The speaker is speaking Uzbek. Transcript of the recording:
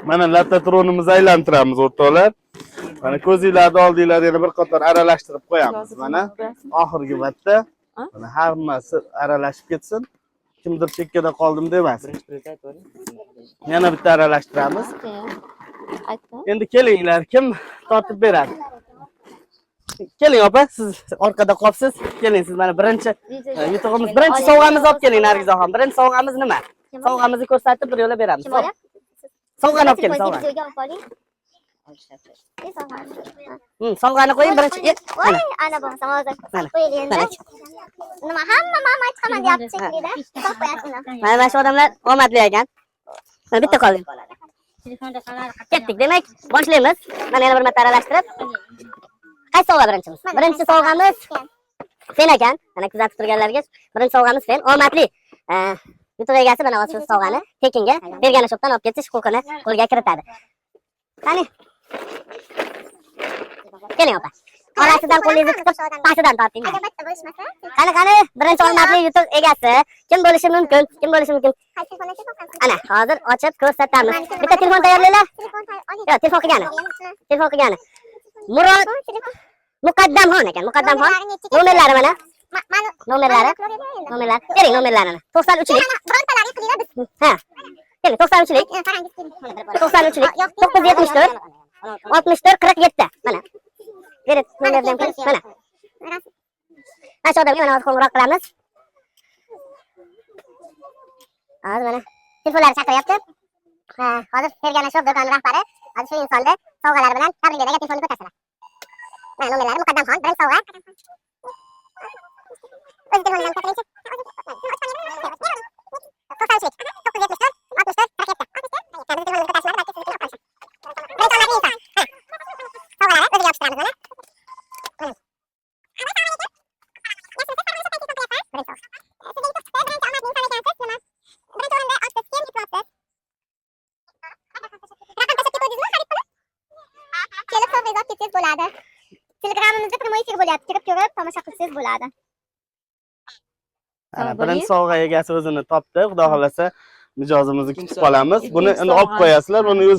Mana latatronimizni aylantiramiz o'rtoqlar. Mana ko'zinglarni oldinglar yana bir qator aralashtirib qo'yamiz. Mana oxirgi marta mana hammasi aralashib ketsin. Kimdir chekkada qoldim demasin. Yana bitta aralashtiramiz. Endi kelinglar, kim tortib beradi? Keling opa, siz orqada qolsiz. Keling siz mana birinchi yutug'imiz, birinchi sovg'amizni olib keling Nargizaxon. Birinchi sovg'amiz nima? Sovg'amizni ko'rsatib bir yo'la beramiz. Sovg'ani olib keling, sovg'ani. Sovg'ani qo'ying birinchi. Voy, ana bo'lsa hozir qo'ying endi. Nima hamma chiqaman deyapti shekilli-da. Qo'yib qo'yasizlar. Mana shu odamlar omadli ekan. Bitta qoldi. Ketdik, demak, boshlaymiz. Mana yana bir marta aralashtirib. Qaysi sovg'a birinchimiz? Birinchi sovg'amiz Fen ekan. Mana kuzatib turganlarga birinchi sovg'amiz Fen. Omadli. Yutuq egasi mana shu sovg'ani tekinga bergani shopdan olib ketish huquqini qo'lga kiritadi. Qani. Keling opa. Orasidan qo'lingizni tutib, pastidan torting. Qani, birinchi omadli yutuq egasi kim bo'lishi mumkin? Ana, hozir ochib ko'rsatamiz. Bitta telefon tayyorlaylar. Yo'q, telefon qilgani. Murod Muqaddamxon ekan. Muqaddamxon. Nomerlari mana. Nomerlari. Bering nomerlarini. 93lik. Birontalari qilinglar biz. Ha. Keling, 93lik. 93lik. 974 64 47. Mana. Bering nomerdan keling. Mana. Mana shu odamga mana hozir qo'ng'iroq qilamiz. Hozir mana telefonlar chaqiryapti. Hozir Fergana shop do'koni rahbari hozir shu insonni sovg'alar bilan tabriklaydigan telefonni ko'rsatsalar. Mana nomerlari Muqaddamxon, birinchi sovg'a. O'z telefonidan ko'rsatingchi. 93 974 64 bo'ladi. Telegramimizda prямой efir bo'lyapti. Kirib ko'rib tomosha qilsangiz bo'ladi. Birinchi sovg'a egasi o'zini topdi. Xudo xolasa mijozimizni kutib qolamiz. Buni endi olib qo'yasizlar. Buni